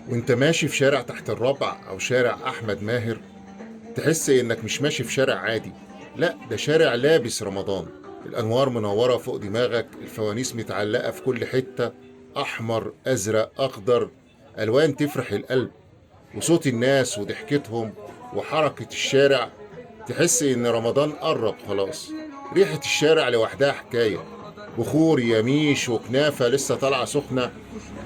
وانت ماشي في شارع تحت الربع او شارع احمد ماهر، تحس انك مش ماشي في شارع عادي. لا، ده شارع لابس رمضان. الانوار منورة فوق دماغك، الفوانيس متعلقة في كل حتة، احمر ازرق اخضر، الوان تفرح القلب. وصوت الناس وضحكتهم وحركة الشارع، تحس ان رمضان قرب خلاص. ريحة الشارع لوحدها حكاية، بخور يميش وكنافة لسه طالعة سخنة،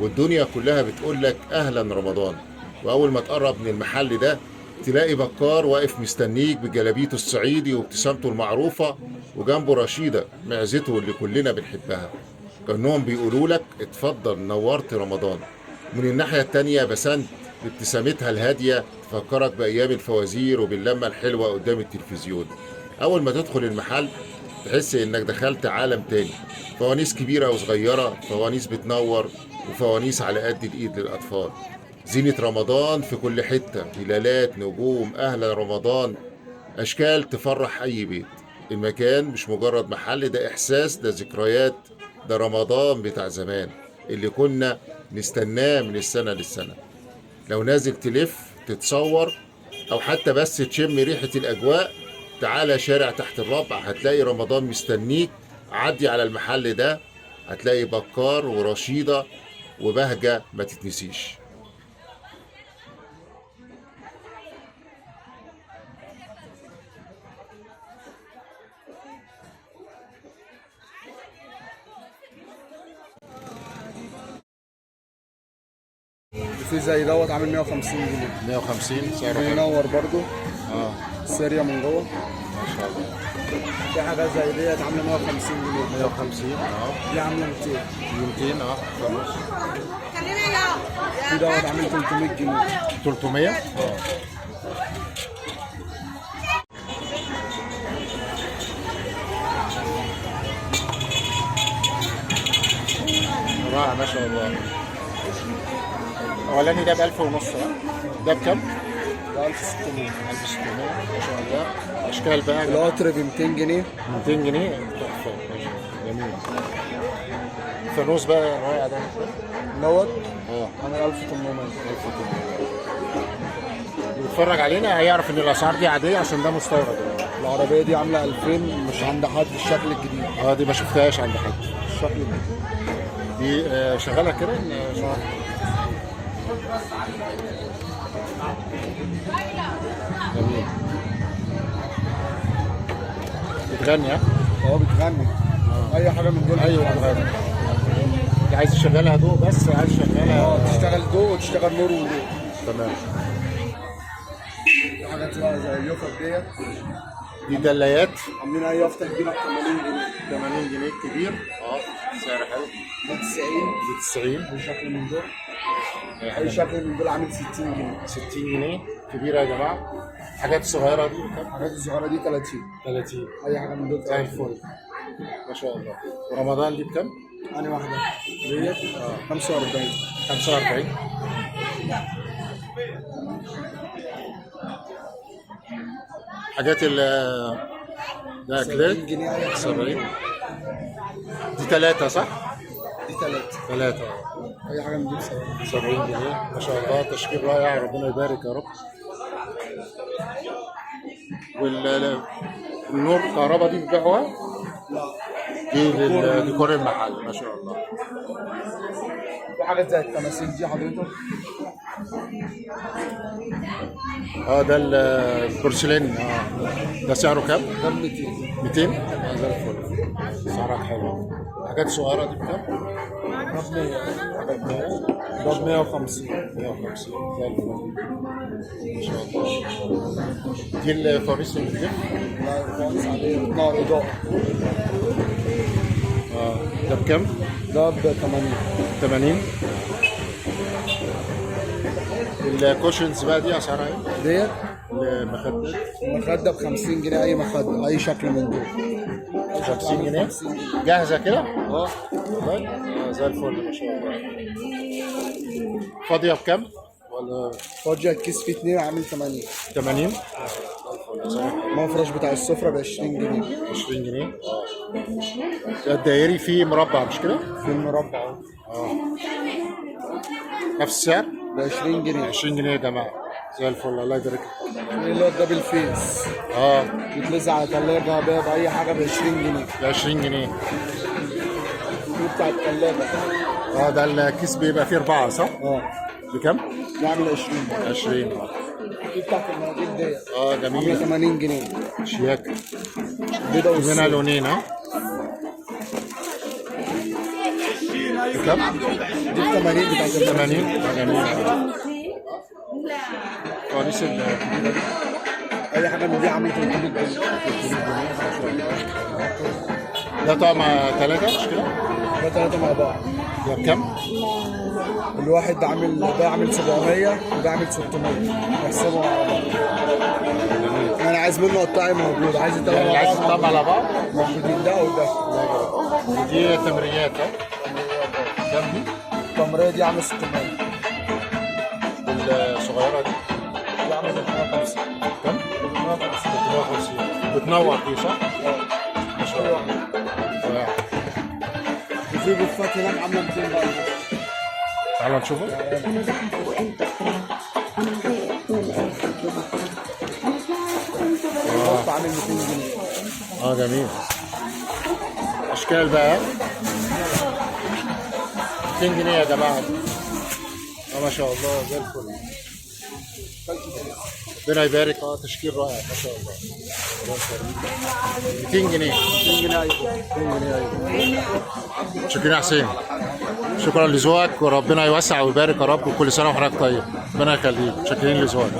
والدنيا كلها بتقولك أهلا رمضان. وأول ما تقرب من المحل ده، تلاقي بكار واقف مستنيك بجلابيته الصعيدي وابتسامته المعروفة، وجنبه رشيدة معزته اللي كلنا بنحبها. كأنهم بيقولوا لك اتفضل نورت رمضان. من الناحية التانية بسنت بابتسامتها الهادية تفكرك بأيام الفوازير وباللمة الحلوة قدام التلفزيون. أول ما تدخل المحل تحس إنك دخلت عالم تاني. فوانيس كبيرة وصغيرة، فوانيس بتنور، وفوانيس على قد الإيد للأطفال. زينة رمضان في كل حتة، هلالات نجوم أهل رمضان، أشكال تفرح أي بيت. المكان مش مجرد محل، ده إحساس، ده ذكريات، ده رمضان بتاع زمان اللي كنا نستناه من السنة للسنة. لو نازل تلف تتصور أو حتى بس تشم ريحة الأجواء، تعالى شارع تحت الربع هتلاقي رمضان مستنيك. عدي على المحل ده، هتلاقي بكار ورشيدة وبهجة ما تتنسيش. في زي دوت عامل 150 جنيه. 150 سعره حلو. بينور برضو اه، سيريا من جوه. ما شاء الله. في حاجات زي ديت عامله 150 جنيه. 150 اه. دي عامله 200. 200 اه خلاص. في دوت عامل 300 جنيه. 300 اه. رائع ما شاء الله. الاولاني ده ب 1000 ونص ده بكام؟ ده 1600. 1600 ما شاء الله. اشكال بقى القطر ب 200 جنيه. 200 جنيه تحفه ما شاء الله. جميل. الفانوس بقى رائع ده. دوت اه عامل 1800. 1800. اللي بيتفرج علينا هيعرف ان الاسعار دي عاديه عشان ده مستورد. العربيه دي عامله 2000، مش عند حد الشكل الجديد. اه دي ما شفتهاش عند حد. الشكل الجديد. دي شغاله كده جميل. بتغني ها؟ هو بتغني. اي حاجه من دول ايوه بتغني. دي عايز تشغلها ضوء بس، عايز تشغلها تشتغل ضوء وتشتغل نور وضوء. تمام. في حاجات بقى زي اليوفط ديت دي دلايات عاملين اي يافطه كبيره ب 80 جنيه. 80 جنيه كبير اه. سعر حلو. دي 90. دي 90. اي شكل من دول. اي شكل من دول عامل 60 جنيه. 60 جنيه كبيره يا جماعه. الحاجات الصغيره دي بكام؟ الحاجات الصغيره دي 30. 30. اي حاجه من دول زي الفل ما شاء الله. ورمضان دي بكام؟ انا واحده ديت 45. 45. حاجات ال ده 70 اكلير جنيه. اي حاجه 70. دي ثلاثة صح؟ دي 3. ثلاثة اي حاجه من دول 70. 70 جنيه ما شاء الله. تشكيل رائع، ربنا يبارك يا رب. والنور الكهرباء دي بتبيعوها؟ لا. دي لديكور المحل ما شاء الله. في حاجات زي التماثيل دي حضرتك. اه ده البورسلين اه. ده سعره كام؟ ده ب 200. 200 اه زي الفل. سعرات حلوه. الحاجات الصغيره دي بكام؟ ده ب 100. حاجات 100. ده ب 150. 150 زي الفل ما شاء الله. دي الفوانيس اللي بتلف؟ لا الفوانيس عاديه بتنور اضاءه. اه ده بكام؟ ده ب 80. 80. الكوشنز بقى دي اسعارها ايه؟ ديت المخدات المخده ب 50 جنيه. اي مخده اي شكل من دول. 50 جنيه 50 جنيه. جاهزه كده؟ اه. والله زي الفل ما شاء الله. فاضيه بكام؟ ولا فاضيه الكيس فيه 2 عامل 80. 80؟ المفرش بتاع السفره ب 20 جنيه. 20 جنيه اه. ده الدائري فيه مربع مش كده؟ في المربع اهو. اه نفس السعر؟ ب 20 جنيه. 20 جنيه يا جماعه، زي الفل، الله يبارك لك. اللي هو الدبل فيس اه بيتلزق على ثلاجه، باب، اي حاجه ب 20 جنيه. ب 20 جنيه. دي بتاع الثلاجه. اه ده الكيس بيبقى فيه 4 صح؟ اه بكام؟ نعمل 20. 20. دي بتاعت المناديل ديت اه عامله جميل، 80 جنيه. شياكه. بيضه منها والسود. لونين ها؟ بكام؟ دي ب 80 بتاعت 80. جميل. فوانيس الكبيره دي اي حاجه من دي عامله 300 جنيه. ده طقم 3 مش كده؟ ده 3 مع بعض. ده بكام؟ الواحد ده عامل 700 وده عامل 600. نحسبهم على بعض. انا عايز منه قطاعي موجود، عايز التلاته اللي مع عايز بعض تطبع على بعض. موجودين، ده وده. ودي تمريات ها؟ كام دي؟ التمريه دي عامله 600. الصغيره دي دي عامله 350. كام؟ 350. بتنور دي صح؟ ما شاء الله. وفي بوفات هناك عامله 200 بقى. تعالى نشوفه. البوفة عامل 200 جنيه. اه جميل. اشكال بقى 200 جنيه يا جماعه. ما شاء الله زي الفل. ربنا يبارك. تشكيل رائع ما شاء الله. 200 جنيه. 200 جنيه ايوه. 200 جنيه ايوه. شكرا يا حسين، شكرا لذوقك وربنا يوسع ويبارك يا رب، وكل سنه وحضرتك طيب. ربنا يخليك، شاكرين لذوقك.